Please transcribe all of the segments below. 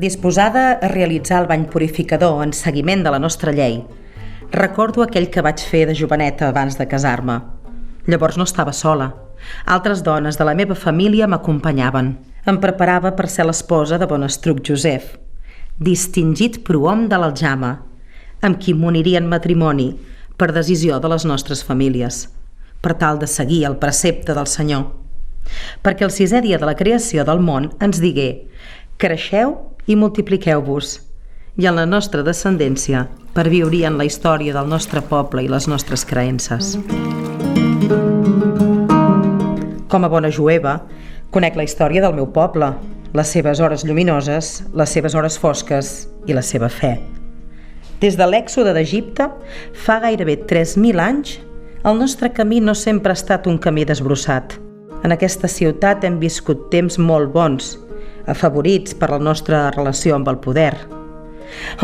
Disposada a realitzar el bany purificador en seguiment de la nostra llei, recordo aquell que vaig fer de joveneta abans de casar-me. Llavors no estava sola. Altres dones de la meva família m'acompanyaven. Em preparava per ser l'esposa de Bonestruc Josep, distingit prohom de l'Aljama, amb qui m'uniria en matrimoni per decisió de les nostres famílies, per tal de seguir el precepte del Senyor. Perquè el 6è dia de la creació del món ens digué: creixeu i multipliqueu-vos, i en la nostra descendència perviurien la història del nostre poble i les nostres creences. Com a bona jueva, conec la història del meu poble, les seves hores lluminoses, les seves hores fosques i la seva fe. Des de l'èxode d'Egipte, fa gairebé 3.000 anys, el nostre camí no sempre ha estat un camí desbrossat. En aquesta ciutat hem viscut temps molt bons, afavorits per la nostra relació amb el poder.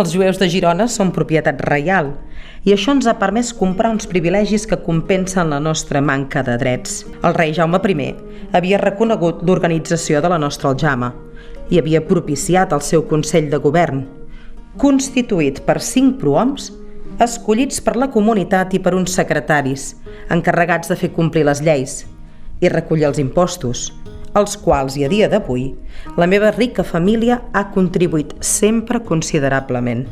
Els jueus de Girona són propietat reial i això ens ha permès comprar uns privilegis que compensen la nostra manca de drets. El rei Jaume I havia reconegut l'organització de la nostra aljama i havia propiciat el seu Consell de Govern, constituït per 5 prohoms escollits per la comunitat i per uns secretaris encarregats de fer complir les lleis i recollir els impostos, els quals, i a dia d'avui, la meva rica família ha contribuït sempre considerablement.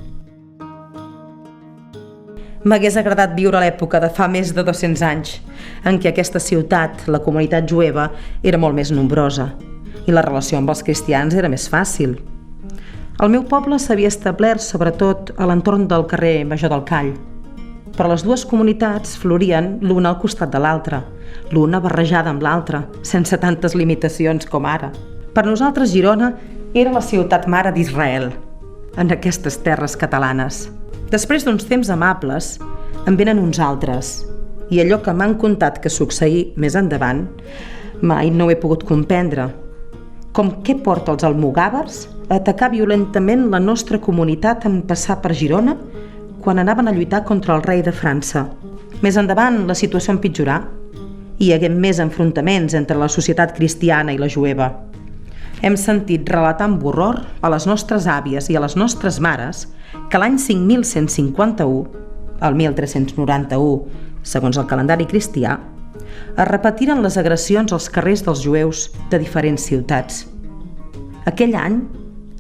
M'hagués agradat viure a l'època de fa més de 200 anys, en què aquesta ciutat, la comunitat jueva, era molt més nombrosa i la relació amb els cristians era més fàcil. El meu poble s'havia establert sobretot a l'entorn del carrer Major del Call, però les dues comunitats florien l'una al costat de l'altra, l'una barrejada amb l'altra, sense tantes limitacions com ara. Per nosaltres Girona era la ciutat mare d'Israel, en aquestes terres catalanes. Després d'uns temps amables, en venen uns altres, i allò que m'han contat que succeí més endavant, mai no ho he pogut comprendre. Com què porta els almogàvers a atacar violentament la nostra comunitat en passar per Girona quan anaven a lluitar contra el rei de França. Més endavant la situació empitjorà i hi hagué més enfrontaments entre la societat cristiana i la jueva. Hem sentit relatar amb horror a les nostres àvies i a les nostres mares que l'any 5151, el 1391, segons el calendari cristià, es repetiren les agressions als carrers dels jueus de diferents ciutats. Aquell any,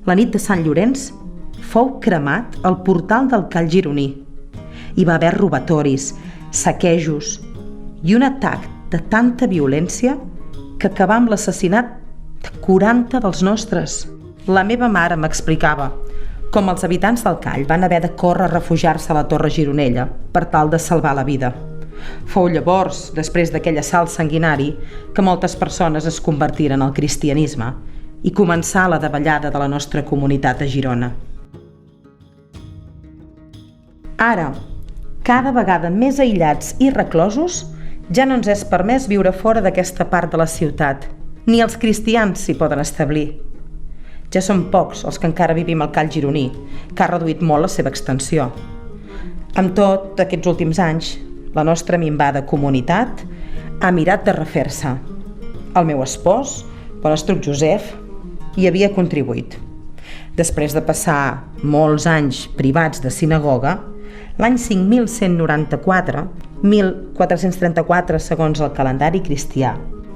la nit de Sant Llorenç, fou cremat el portal del Call gironí. Hi va haver robatoris, saquejos i un atac de tanta violència que acabà amb l'assassinat de 40 dels nostres. La meva mare m'explicava com els habitants del Call van haver de córrer a refugiar-se a la Torre Gironella per tal de salvar la vida. Fou llavors, després d'aquell assalt sanguinari, que moltes persones es convertiren al cristianisme i començà la davallada de la nostra comunitat a Girona. Ara, cada vegada més aïllats i reclosos, ja no ens és permès viure fora d'aquesta part de la ciutat. Ni els cristians s'hi poden establir. Ja són pocs els que encara vivim al Call gironí, que ha reduït molt la seva extensió. Amb tot, aquests últims anys, la nostra minvada comunitat ha mirat de refer-se. El meu espòs, Bonestruc Josep, hi havia contribuït. Després de passar molts anys privats de sinagoga, l'any 5194, 1434 segons el calendari cristià,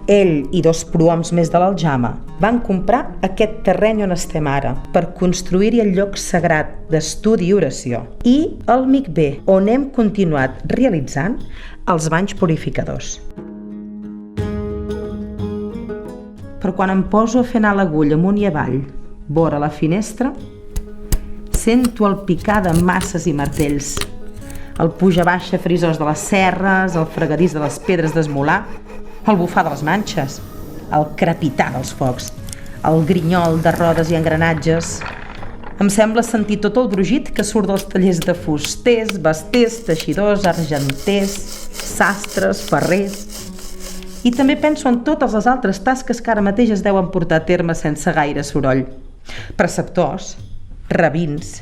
ell i 2 prohoms més de l'Aljama van comprar aquest terreny on estem ara per construir-hi el lloc sagrat d'estudi i oració i el mikvé, on hem continuat realitzant els banys purificadors. Però quan em poso a fer anar l'agulla amunt i avall, vora la finestra, sento el picar de masses i martells, el puja-baixa frisós de les serres, el fregadís de les pedres d'esmolar, el bufar de les manxes, el crepitar dels focs, el grinyol de rodes i engranatges. Em sembla sentir tot el brugit que surt dels tallers de fusters, vesters, teixidors, argenters, sastres, ferrers. I també penso en totes les altres tasques que ara mateix es deuen portar a terme sense gaire soroll. Preceptors, rabins,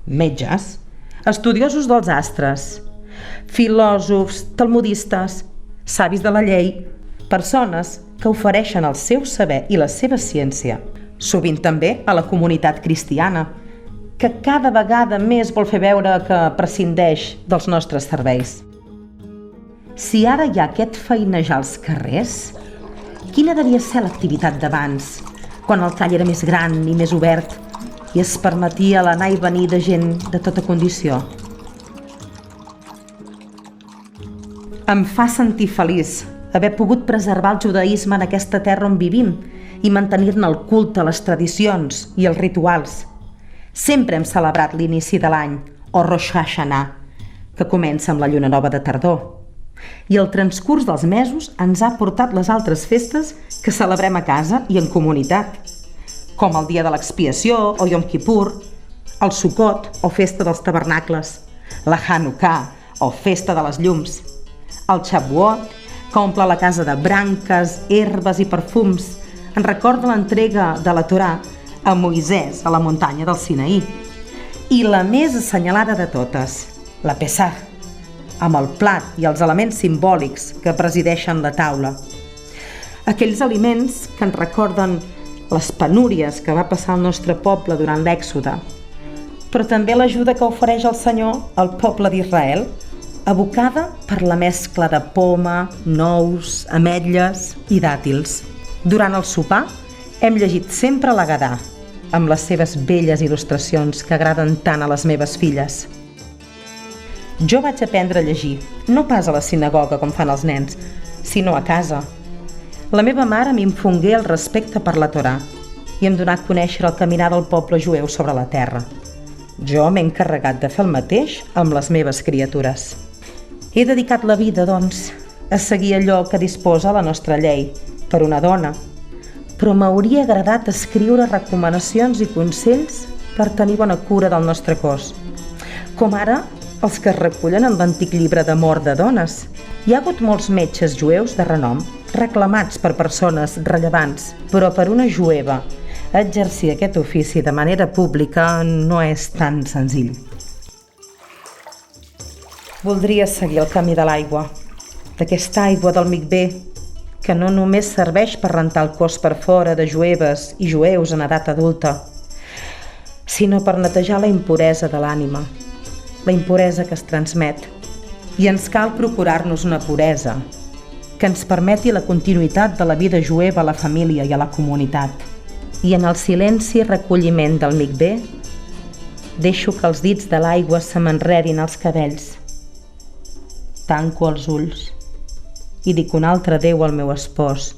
metges, estudiosos dels astres, filòsofs, talmudistes, savis de la llei, persones que ofereixen el seu saber i la seva ciència sovint també a la comunitat cristiana, que cada vegada més vol fer veure que prescindeix dels nostres serveis. Si ara hi ha aquest feinejar als carrers, quina devia ser l'activitat d'abans, quan el call era més gran i més obert i es permetia l'anar i venir de gent de tota condició? Em fa sentir feliç haver pogut preservar el judaïsme en aquesta terra on vivim i mantenir-ne el culte, les tradicions i els rituals. Sempre hem celebrat l'inici de l'any, o Rosh Hashanah, que comença amb la lluna nova de tardor. I el transcurs dels mesos ens ha portat les altres festes que celebrem a casa i en comunitat, com el dia de l'expiació o Yom Kippur, el Sukkot o festa dels tabernacles, la Hanukkah o festa de les llums, el Shavuot, que omple la casa de branques, herbes i perfums, en record de l'entrega de la Torà a Moisès a la muntanya del Sinaí, i la més assenyalada de totes, la Pesach, amb el plat i els elements simbòlics que presideixen la taula. Aquells aliments que ens recorden les penúries que va passar el nostre poble durant l'Èxode, però també l'ajuda que ofereix el Senyor al poble d'Israel, evocada per la mescla de poma, nous, ametlles i dàtils. Durant el sopar hem llegit sempre l'Agadà, amb les seves belles il·lustracions que agraden tant a les meves filles. Jo vaig aprendre a llegir, no pas a la sinagoga com fan els nens, sinó a casa. La meva mare m'infongué el respecte per la Torà i em donà a conèixer el caminar del poble jueu sobre la terra. Jo m'he encarregat de fer el mateix amb les meves criatures. He dedicat la vida, doncs, a seguir allò que disposa la nostra llei per una dona, però m'hauria agradat escriure recomanacions i consells per tenir bona cura del nostre cos, com ara els que es recullen en l'antic llibre de mort de dones. Hi ha hagut molts metges jueus de renom reclamats per persones rellevants, però per una jueva exercir aquest ofici de manera pública no és tan senzill. Voldria seguir el camí de l'aigua, d'aquesta aigua del mikvé, que no només serveix per rentar el cos per fora de jueves i jueus en edat adulta, sinó per netejar la impuresa de l'ànima, la impuresa que es transmet. I ens cal procurar-nos una puresa que ens permeti la continuïtat de la vida jueva a la família i a la comunitat. I en el silenci i recolliment del mikvé, deixo que els dits de l'aigua se m'enredin als cabells. Tanco els ulls i dic un altre adéu al meu espòs,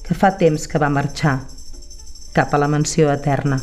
que fa temps que va marxar cap a la mansió eterna.